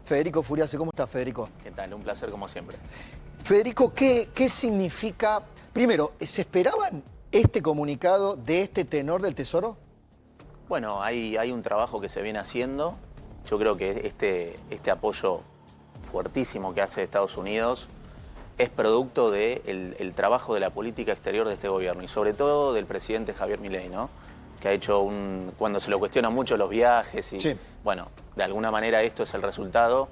Federico Furiase. ¿Cómo estás, Federico? ¿Qué tal? Un placer como siempre. Federico, ¿qué significa? Primero, ¿se esperaban este comunicado de este tenor del Tesoro? Bueno, hay un trabajo que se viene haciendo. Yo creo que este apoyo fuertísimo que hace Estados Unidos es producto del trabajo de la política exterior de este gobierno y sobre todo del presidente Javier Milei, ¿no? Que ha hecho cuando se lo cuestiona mucho los viajes y, sí. Bueno, de alguna manera esto es el resultado.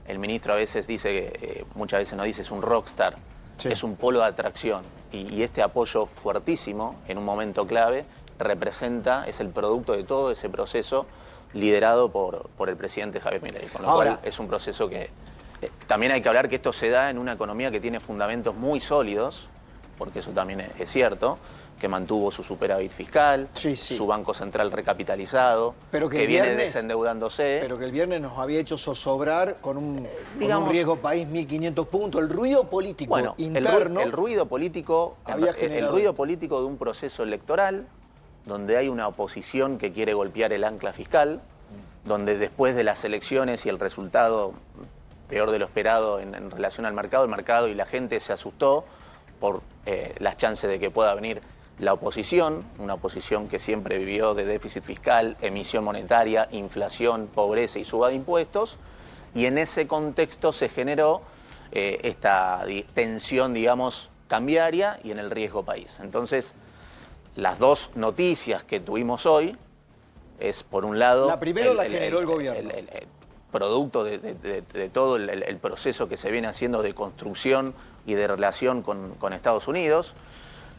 El ministro a veces dice, muchas veces no dice, es un rockstar, sí. Es un polo de atracción y este apoyo fuertísimo en un momento clave es el producto de todo ese proceso liderado por el presidente Javier Milei, con lo cual es un proceso que también hay que hablar que esto se da en una economía que tiene fundamentos muy sólidos, porque eso también es cierto, que mantuvo su superávit fiscal, su Banco Central recapitalizado, pero que viene desendeudándose. Pero que el viernes nos había hecho zozobrar con un riesgo país 1.500 puntos. El ruido político interno... El ruido político de un proceso electoral donde hay una oposición que quiere golpear el ancla fiscal, donde después de las elecciones y el resultado peor de lo esperado en relación al mercado, el mercado y la gente se asustó por las chances de que pueda venir la oposición, una oposición que siempre vivió de déficit fiscal, emisión monetaria, inflación, pobreza y suba de impuestos, y en ese contexto se generó esta tensión, digamos, cambiaria y en el riesgo país. Entonces, las dos noticias que tuvimos hoy es, por un lado... La primera la generó el gobierno. El producto de todo el proceso que se viene haciendo de construcción y de relación con Estados Unidos.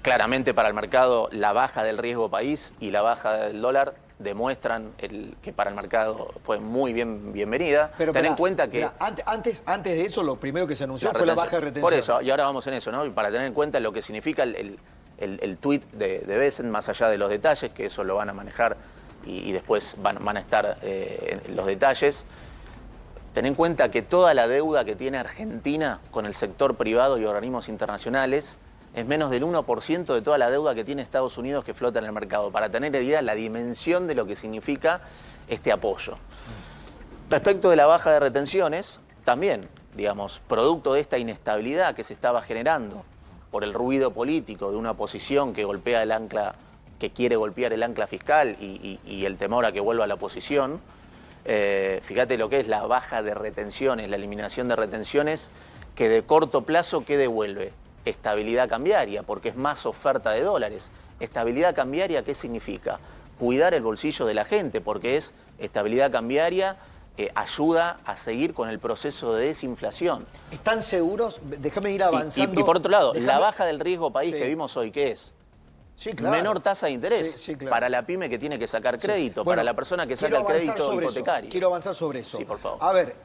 Claramente para el mercado la baja del riesgo país y la baja del dólar demuestran que para el mercado fue muy bienvenida. Pero ten en cuenta que... Antes de eso, lo primero que se anunció fue la baja de retención. Por eso, y ahora vamos en eso, ¿no? Y para tener en cuenta lo que significa el tuit de Bessent, más allá de los detalles, que eso lo van a manejar y después van a estar en los detalles. Ten en cuenta que toda la deuda que tiene Argentina con el sector privado y organismos internacionales es menos del 1% de toda la deuda que tiene Estados Unidos que flota en el mercado, para tener idea la dimensión de lo que significa este apoyo. Respecto de la baja de retenciones, también, digamos, producto de esta inestabilidad que se estaba generando por el ruido político de una oposición que golpea el ancla, que quiere golpear el ancla fiscal y el temor a que vuelva a la oposición. Fíjate lo que es la baja de retenciones, la eliminación de retenciones, que de corto plazo, ¿qué devuelve? Estabilidad cambiaria, porque es más oferta de dólares. Estabilidad cambiaria, ¿qué significa? Cuidar el bolsillo de la gente, porque es estabilidad cambiaria, ayuda a seguir con el proceso de desinflación. ¿Están seguros? Déjame ir avanzando. Y por otro lado, la baja del riesgo país que vimos hoy, ¿qué es? Sí, claro. Menor tasa de interés para la pyme que tiene que sacar crédito, para la persona que saca el crédito hipotecario. Quiero avanzar sobre eso. Sí, por favor. A ver,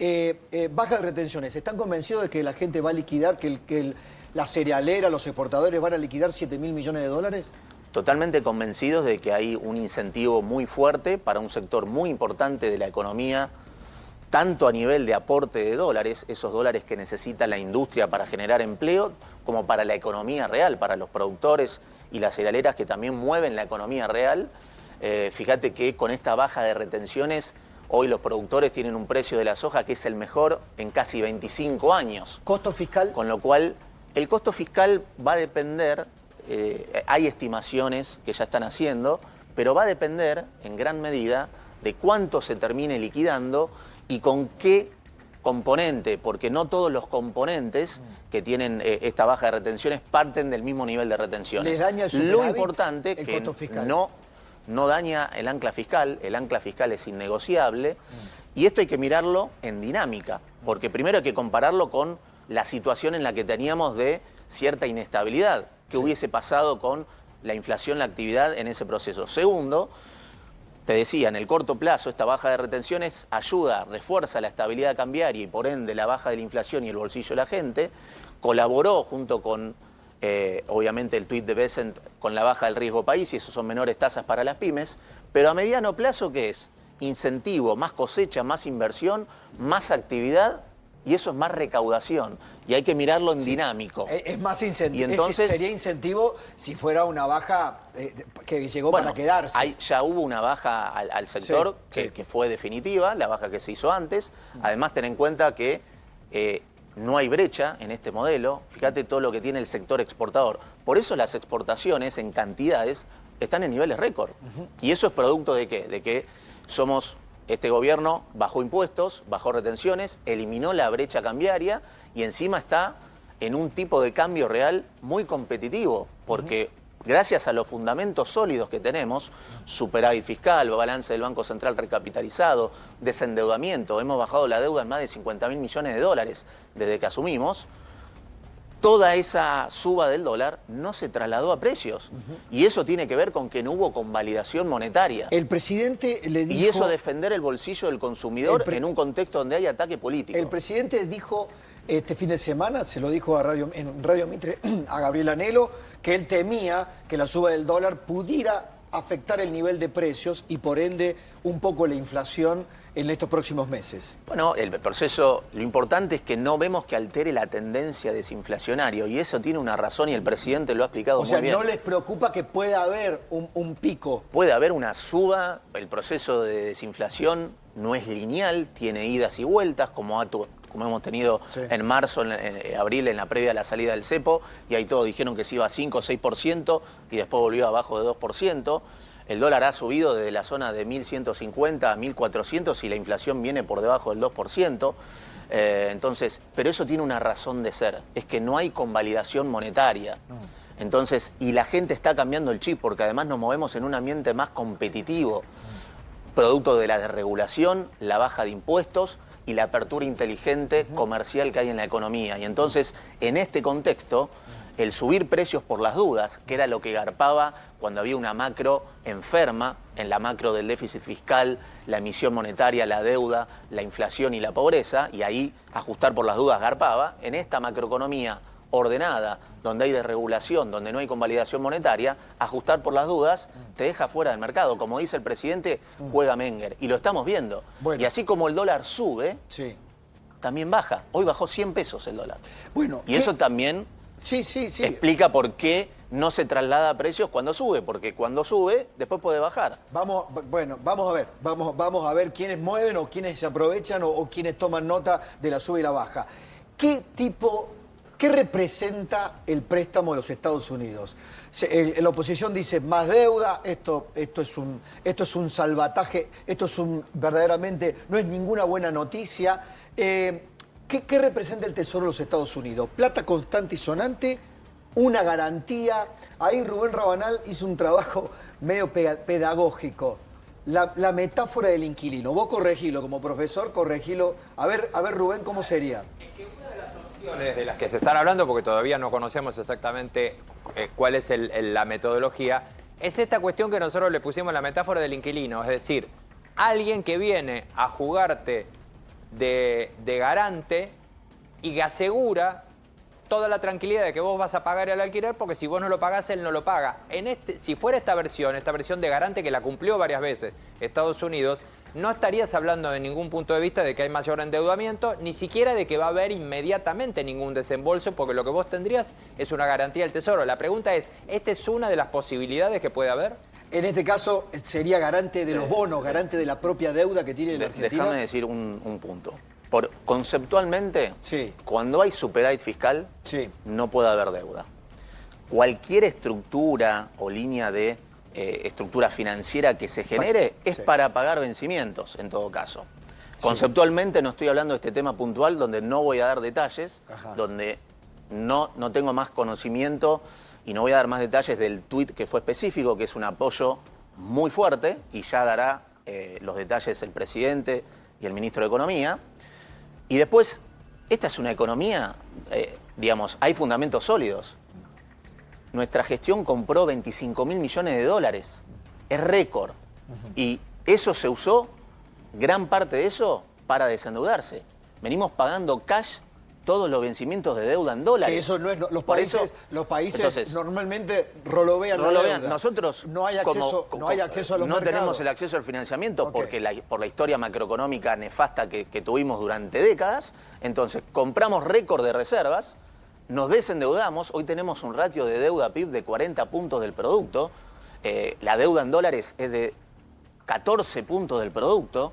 baja de retenciones. ¿Están convencidos de que la gente va a liquidar, que la cerealera, los exportadores van a liquidar 7.000 millones de dólares? Totalmente convencidos de que hay un incentivo muy fuerte para un sector muy importante de la economía, tanto a nivel de aporte de dólares, esos dólares que necesita la industria para generar empleo, como para la economía real, para los productores y las cerealeras que también mueven la economía real. Fíjate que con esta baja de retenciones, hoy los productores tienen un precio de la soja que es el mejor en casi 25 años. ¿Costo fiscal? Con lo cual, el costo fiscal va a depender, hay estimaciones que ya están haciendo, pero va a depender en gran medida de cuánto se termine liquidando y con qué componente, porque no todos los componentes que tienen esta baja de retenciones parten del mismo nivel de retenciones. ¿Les daña el superávit? Lo importante es que no daña el ancla fiscal es innegociable, y esto hay que mirarlo en dinámica, porque primero hay que compararlo con la situación en la que teníamos de cierta inestabilidad, que hubiese pasado con la inflación, la actividad en ese proceso. Segundo, te decía, en el corto plazo esta baja de retenciones ayuda, refuerza la estabilidad cambiaria y por ende la baja de la inflación y el bolsillo de la gente. Colaboró junto con, obviamente, el tuit de Bessent con la baja del riesgo país, y eso son menores tasas para las pymes. Pero a mediano plazo, ¿qué es? Incentivo, más cosecha, más inversión, más actividad y eso es más recaudación. Y hay que mirarlo en dinámico. Es más incentivo. Y entonces, sería incentivo si fuera una baja que llegó para quedarse. Ya hubo una baja al sector que fue definitiva, la baja que se hizo antes. Además, ten en cuenta que no hay brecha en este modelo. Fíjate todo lo que tiene el sector exportador. Por eso las exportaciones en cantidades están en niveles récord. ¿Y eso es producto de qué? De que este gobierno bajó impuestos, bajó retenciones, eliminó la brecha cambiaria y encima está en un tipo de cambio real muy competitivo, porque gracias a los fundamentos sólidos que tenemos, superávit fiscal, balance del Banco Central recapitalizado, desendeudamiento, hemos bajado la deuda en más de 50.000 millones de dólares desde que asumimos, toda esa suba del dólar no se trasladó a precios. Y eso tiene que ver con que no hubo convalidación monetaria. El presidente le dijo... Y eso defender el bolsillo del consumidor en un contexto donde hay ataque político. El presidente dijo este fin de semana, se lo dijo en Radio Mitre a Gabriel Anhelo, que él temía que la suba del dólar pudiera afectar el nivel de precios y por ende un poco la inflación en estos próximos meses. Bueno, el proceso, lo importante es que no vemos que altere la tendencia desinflacionaria y eso tiene una razón y el presidente lo ha explicado muy bien. O sea, ¿no les preocupa que pueda haber un pico? Puede haber una suba, el proceso de desinflación no es lineal, tiene idas y vueltas, como hemos tenido en marzo, en abril, en la previa a la salida del cepo, y ahí todos dijeron que se iba a 5 o 6% y después volvió abajo de 2%. El dólar ha subido desde la zona de 1.150 a 1.400 y la inflación viene por debajo del 2%. Entonces, pero eso tiene una razón de ser, es que no hay convalidación monetaria. Entonces, y la gente está cambiando el chip porque además nos movemos en un ambiente más competitivo, producto de la desregulación, la baja de impuestos y la apertura inteligente comercial que hay en la economía. Y entonces, en este contexto, el subir precios por las dudas, que era lo que garpaba cuando había una macro enferma, en la macro del déficit fiscal, la emisión monetaria, la deuda, la inflación y la pobreza, y ahí ajustar por las dudas garpaba, en esta macroeconomía ordenada, donde hay desregulación, donde no hay convalidación monetaria, ajustar por las dudas te deja fuera del mercado. Como dice el presidente, juega Menger. Y lo estamos viendo. Bueno. Y así como el dólar sube, también baja. Hoy bajó 100 pesos el dólar. Bueno, y eso también explica por qué no se traslada a precios cuando sube, porque cuando sube, después puede bajar. Vamos a ver quiénes mueven o quiénes se aprovechan o quiénes toman nota de la sube y la baja. ¿Qué representa el préstamo de los Estados Unidos? La oposición dice más deuda, esto es un salvataje, verdaderamente no es ninguna buena noticia. ¿Qué representa el Tesoro de los Estados Unidos? Plata constante y sonante, una garantía. Ahí Rubén Rabanal hizo un trabajo medio pedagógico. La metáfora del inquilino. Vos corregilo, como profesor, corregilo. A ver, Rubén, ¿cómo sería? De las que se están hablando, porque todavía no conocemos exactamente cuál es la metodología, es esta cuestión que nosotros le pusimos la metáfora del inquilino, es decir, alguien que viene a jugarte de garante y que asegura toda la tranquilidad de que vos vas a pagar el alquiler, porque si vos no lo pagás, él no lo paga. Si fuera esta versión de garante que la cumplió varias veces Estados Unidos, no estarías hablando de ningún punto de vista de que hay mayor endeudamiento, ni siquiera de que va a haber inmediatamente ningún desembolso, porque lo que vos tendrías es una garantía del Tesoro. La pregunta es, ¿esta es una de las posibilidades que puede haber? En este caso sería garante de los bonos, garante de la propia deuda que tiene la Argentina. Déjame decir un punto. Conceptualmente, cuando hay superávit fiscal, no puede haber deuda. Cualquier estructura o línea de estructura financiera que se genere es para pagar vencimientos, en todo caso. Conceptualmente no estoy hablando de este tema puntual, donde no voy a dar detalles, donde no tengo más conocimiento y no voy a dar más detalles del tuit que fue específico, que es un apoyo muy fuerte, y ya dará los detalles el presidente y el ministro de Economía. Y después, esta es una economía, digamos, hay fundamentos sólidos. Nuestra gestión compró 25.000 millones de dólares. Es récord. Y eso se usó, gran parte de eso, para desendeudarse. Venimos pagando cash todos los vencimientos de deuda en dólares. Que eso no es, los Por países, eso, los países entonces, normalmente rolovean la rolovean. deuda. Nosotros no hay acceso, no hay acceso a los no mercados. tenemos el acceso al financiamiento porque por la historia macroeconómica nefasta que tuvimos durante décadas. Entonces, compramos récord de reservas, nos desendeudamos, hoy tenemos un ratio de deuda PIB de 40 puntos del producto, la deuda en dólares es de 14 puntos del producto,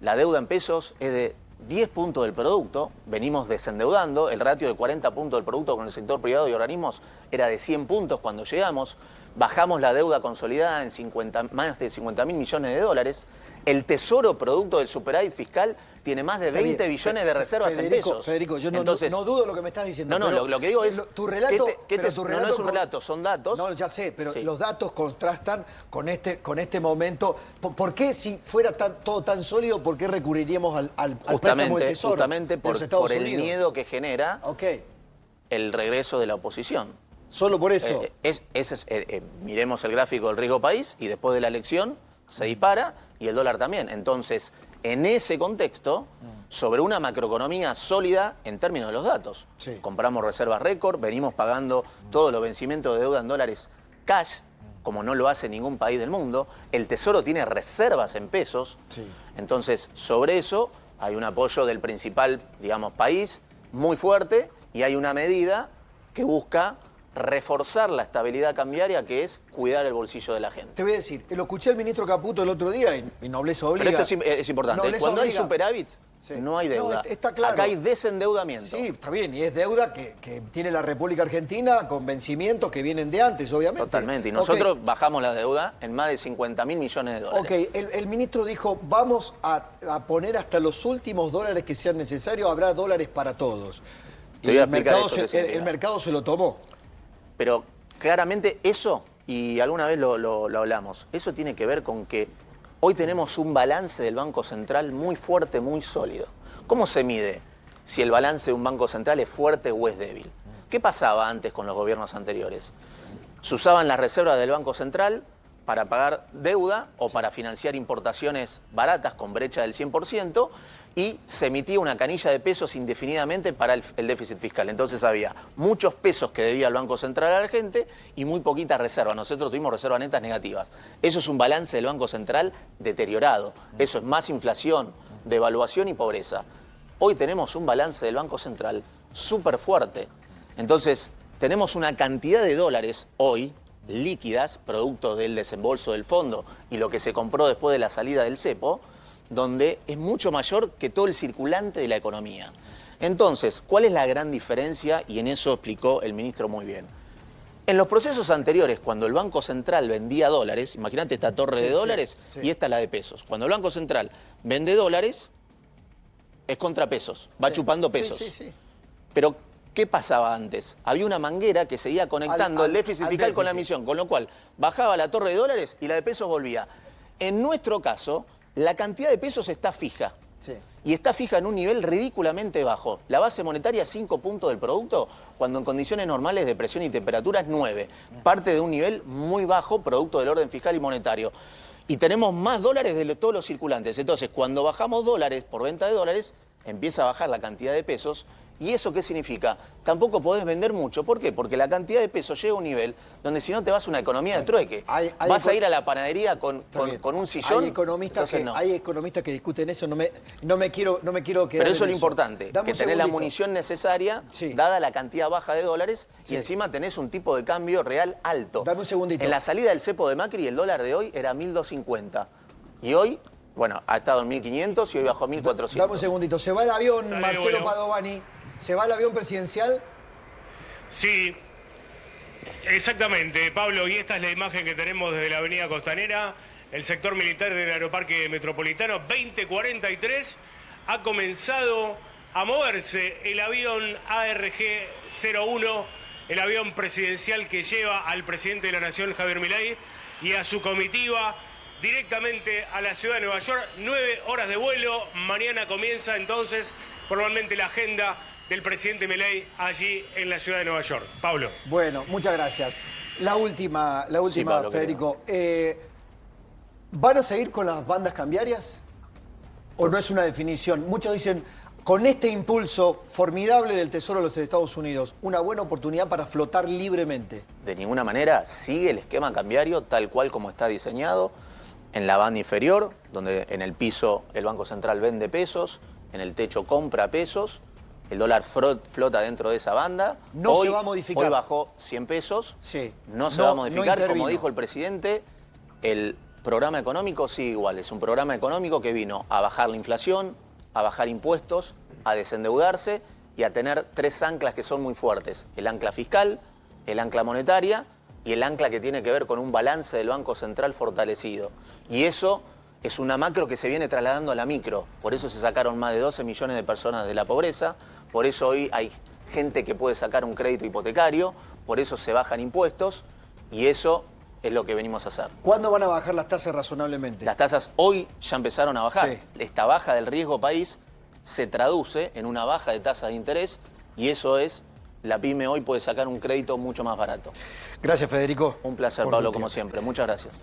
la deuda en pesos es de 10 puntos del producto, venimos desendeudando, el ratio de 40 puntos del producto con el sector privado y organismos era de 100 puntos cuando llegamos, bajamos la deuda consolidada en más de 50.000 millones de dólares, el tesoro producto del superávit fiscal tiene más de 20 billones de reservas en pesos. Federico, yo Entonces, no dudo lo que me estás diciendo. No, lo que digo es... Tu relato, no es un relato, son datos. No, ya sé, pero Sí. los datos contrastan con este momento. ¿Por qué, si fuera todo tan sólido, por qué recurriríamos al préstamo del Tesoro justamente de los Estados por el Unidos? miedo que genera el regreso de la oposición. Solo por eso. Miremos el gráfico del riesgo país y después de la elección se dispara y el dólar también. Entonces, en ese contexto, sobre una macroeconomía sólida en términos de los datos, compramos reservas récord, venimos pagando todos los vencimientos de deuda en dólares cash, como no lo hace ningún país del mundo, el Tesoro tiene reservas en pesos, entonces sobre eso hay un apoyo del principal, digamos, país muy fuerte y hay una medida que busca reforzar la estabilidad cambiaria, que es cuidar el bolsillo de la gente. Te voy a decir, lo escuché al ministro Caputo el otro día y nobleza obliga. Pero esto es importante. Nobleza Cuando obliga. hay superávit, no hay deuda. No, está claro. Acá hay desendeudamiento. Sí, está bien, y es deuda que tiene la República Argentina con vencimientos que vienen de antes, obviamente. Totalmente. Y nosotros bajamos la deuda en más de 50.000 millones de dólares. Ok, el ministro dijo, vamos a poner hasta los últimos dólares que sean necesarios, habrá dólares para todos. Te voy a el explicar mercado, eso qué significa. el mercado se lo tomó. Pero claramente eso, y alguna vez lo hablamos, eso tiene que ver con que hoy tenemos un balance del Banco Central muy fuerte, muy sólido. ¿Cómo se mide si el balance de un Banco Central es fuerte o es débil? ¿Qué pasaba antes con los gobiernos anteriores? Se usaban las reservas del Banco Central para pagar deuda o para financiar importaciones baratas con brecha del 100% y se emitía una canilla de pesos indefinidamente para el déficit fiscal. Entonces había muchos pesos que debía el Banco Central a la gente y muy poquita reserva. Nosotros tuvimos reservas netas negativas. Eso es un balance del Banco Central deteriorado. Eso es más inflación, devaluación y pobreza. Hoy tenemos un balance del Banco Central súper fuerte. Entonces tenemos una cantidad de dólares hoy líquidas, producto del desembolso del fondo y lo que se compró después de la salida del cepo, donde es mucho mayor que todo el circulante de la economía. Entonces, ¿cuál es la gran diferencia? Y en eso explicó el ministro muy bien. En los procesos anteriores, cuando el Banco Central vendía dólares, imagínate esta torre de dólares y esta la de pesos. Cuando el Banco Central vende dólares, es contra pesos, va chupando pesos. Pero ¿qué pasaba antes? Había una manguera que seguía conectando el déficit fiscal con la emisión, con lo cual bajaba la torre de dólares y la de pesos volvía. En nuestro caso, la cantidad de pesos está fija. Y está fija en un nivel ridículamente bajo. La base monetaria es 5 puntos del producto, cuando en condiciones normales de presión y temperatura es 9. Parte de un nivel muy bajo, producto del orden fiscal y monetario. Y tenemos más dólares de todos los circulantes. Entonces, cuando bajamos dólares por venta de dólares, empieza a bajar la cantidad de pesos. ¿Y eso qué significa? Tampoco podés vender mucho. ¿Por qué? Porque la cantidad de pesos llega a un nivel donde si no te vas a una economía de trueque. Vas a ir a la panadería con un sillón. Hay economistas que discuten eso, no me quiero quedar. Pero eso es en lo importante, que tenés la munición necesaria, dada la cantidad baja de dólares, y encima tenés un tipo de cambio real alto. Dame un segundito. En la salida del cepo de Macri, el dólar de hoy era 1.250. Y hoy, bueno, ha estado en 1.500 y hoy bajó a 1.400. Dame un segundito. Se va el avión, Dale, Marcelo Padovani. ¿Se va el avión presidencial? Sí, exactamente, Pablo, y esta es la imagen que tenemos desde la avenida Costanera, el sector militar del Aeroparque Metropolitano. 20:43 ha comenzado a moverse el avión ARG-01, el avión presidencial que lleva al presidente de la Nación, Javier Milei, y a su comitiva directamente a la ciudad de Nueva York. 9 horas de vuelo. Mañana comienza entonces formalmente la agenda del presidente Milei allí en la ciudad de Nueva York. Pablo. Bueno, muchas gracias. La última, Sí, Pablo, Federico. ¿Van a seguir con las bandas cambiarias? ¿O no es una definición? Muchos dicen, con este impulso formidable del Tesoro de los Estados Unidos, una buena oportunidad para flotar libremente. De ninguna manera sigue el esquema cambiario tal cual como está diseñado. En la banda inferior, donde en el piso el Banco Central vende pesos, en el techo compra pesos, el dólar flota dentro de esa banda. No se va a modificar. Hoy bajó 100 pesos, Sí. no se va a No modificar. Como intervino. dijo el presidente, el programa económico sigue igual. Es un programa económico que vino a bajar la inflación, a bajar impuestos, a desendeudarse y a tener 3 anclas que son muy fuertes. El ancla fiscal, el ancla monetaria y el ancla que tiene que ver con un balance del Banco Central fortalecido. Y eso es una macro que se viene trasladando a la micro. Por eso se sacaron más de 12 millones de personas de la pobreza, por eso hoy hay gente que puede sacar un crédito hipotecario, por eso se bajan impuestos y eso es lo que venimos a hacer. ¿Cuándo van a bajar las tasas razonablemente? Las tasas hoy ya empezaron a bajar. Sí. Esta baja del riesgo país se traduce en una baja de tasas de interés y eso es, la pyme hoy puede sacar un crédito mucho más barato. Gracias, Federico. Un placer, por Pablo, tu como tiempo. siempre. Muchas gracias.